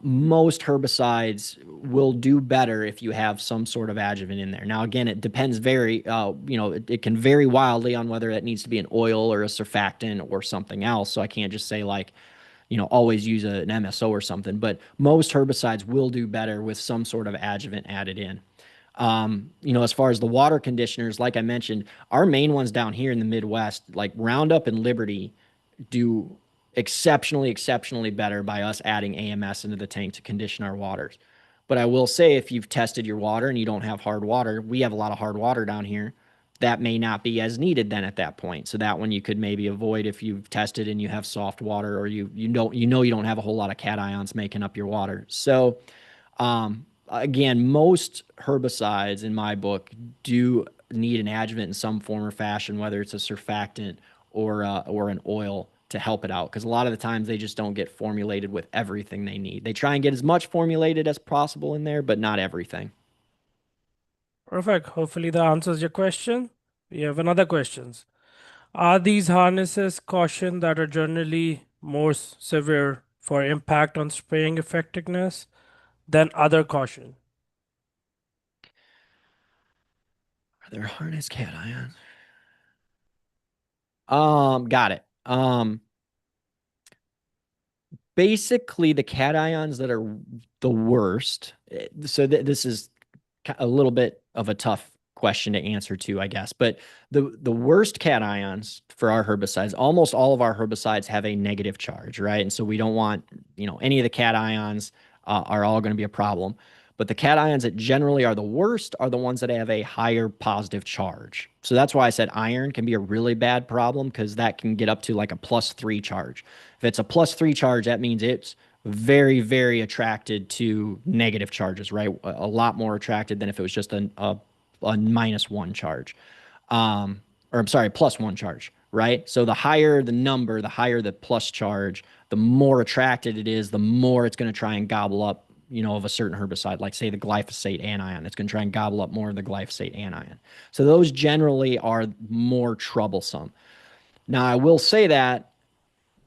most herbicides will do better if you have some sort of adjuvant in there. Now, again, it depends it can vary wildly on whether that needs to be an oil or a surfactant or something else. So I can't just say always use an MSO or something, but most herbicides will do better with some sort of adjuvant added in. As far as the water conditioners, like I mentioned, our main ones down here in the Midwest, like Roundup and Liberty, do exceptionally better by us adding AMS into the tank to condition our waters. But I will say, if you've tested your water and you don't have hard water, we have a lot of hard water down here. that may not be as needed then at that point. So that one you could maybe avoid if you've tested and you have soft water, or you don't you don't have a whole lot of cations making up your water. So again, most herbicides in my book do need an adjuvant in some form or fashion, whether it's a surfactant or an oil to help it out. Because a lot of the times they just don't get formulated with everything they need. They try and get as much formulated as possible in there, but not everything. Perfect. Hopefully that answers your question. We have another questions. Are these harnesses caution that are generally more severe for impact on spraying effectiveness than other caution? Are there harness cations? Got it. Basically the cations that are the worst. So this is a little bit of a tough question to answer too, I guess. But the worst cations for our herbicides, almost all of our herbicides have a negative charge, right? And so we don't want, any of the cations are all going to be a problem. But the cations that generally are the worst are the ones that have a higher positive charge. So that's why I said iron can be a really bad problem, because that can get up to like a +3 charge. If it's a +3 charge, that means it's very, very attracted to negative charges, right? A lot more attracted than if it was just a -1 charge. Or I'm sorry, +1 charge, right? So the higher the number, the higher the plus charge, the more attracted it is, the more it's going to try and gobble up, of a certain herbicide, like say the glyphosate anion. It's going to try and gobble up more of the glyphosate anion. So those generally are more troublesome. Now, I will say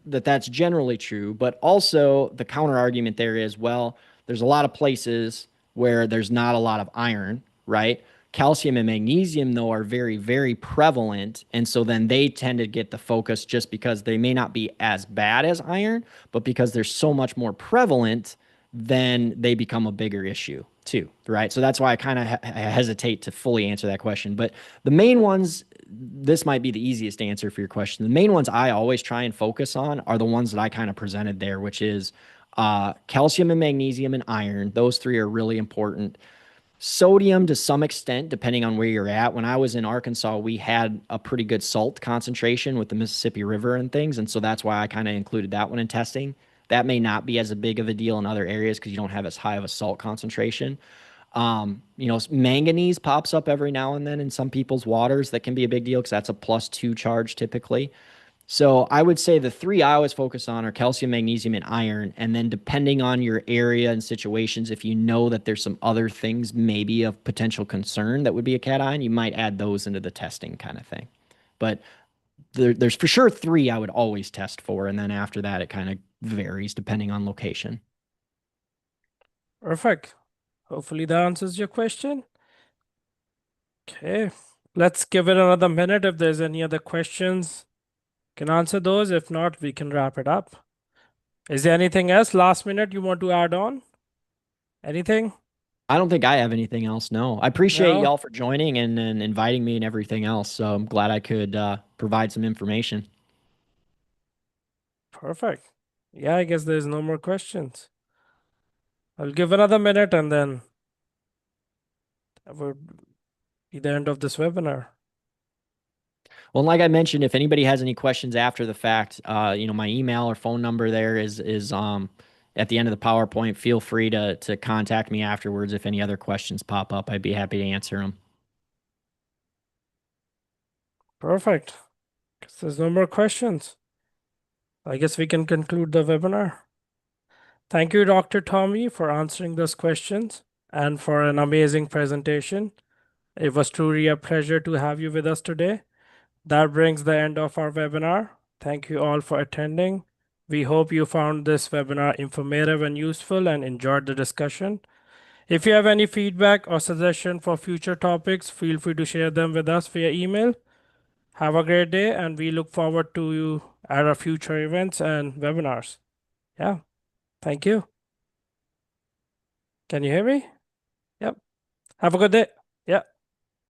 that's generally true, but also the counter argument there is, well, there's a lot of places where there's not a lot of iron, right? Calcium and magnesium, though, are very, very prevalent. And so then they tend to get the focus just because they may not be as bad as iron, but because they're so much more prevalent, then they become a bigger issue too, right? So that's why I kind of hesitate to fully answer that question. But the main ones, this might be the easiest answer for your question. The main ones I always try and focus on are the ones that I kind of presented there, which is calcium and magnesium and iron. Those three are really important. Sodium to some extent, depending on where you're at. When I was in Arkansas, we had a pretty good salt concentration with the Mississippi River and things. And so that's why I kind of included that one in testing. That may not be as big of a deal in other areas because you don't have as high of a salt concentration. Manganese pops up every now and then in some people's waters. That can be a big deal because that's a +2 charge typically. So I would say the three I always focus on are calcium, magnesium, and iron. And then depending on your area and situations, if you know that there's some other things maybe of potential concern that would be a cation, you might add those into the testing kind of thing. But there's for sure three I would always test for. And then after that, it kind of varies depending on location. Perfect. Hopefully that answers your question. Okay. Let's give it another minute. If there's any other questions, can answer those. If not, we can wrap it up. Is there anything else last minute you want to add on? Anything? I don't think I have anything else. No, I appreciate No? y'all for joining and inviting me and everything else. So I'm glad I could provide some information. Perfect. Yeah, I guess there's no more questions. I'll give another minute and then that would be the end of this webinar. Well, like I mentioned, if anybody has any questions after the fact, my email or phone number there is at the end of the PowerPoint. Feel free to contact me afterwards if any other questions pop up. I'd be happy to answer them. Perfect. Guess there's no more questions. I guess we can conclude the webinar. Thank you, Dr. Tommy, for answering those questions and for an amazing presentation. It was truly a pleasure to have you with us today. That brings the end of our webinar. Thank you all for attending. We hope you found this webinar informative and useful and enjoyed the discussion. If you have any feedback or suggestion for future topics, feel free to share them with us via email. Have a great day, and we look forward to you at our future events and webinars. Yeah, thank you. Can you hear me? Yep. Have a good day.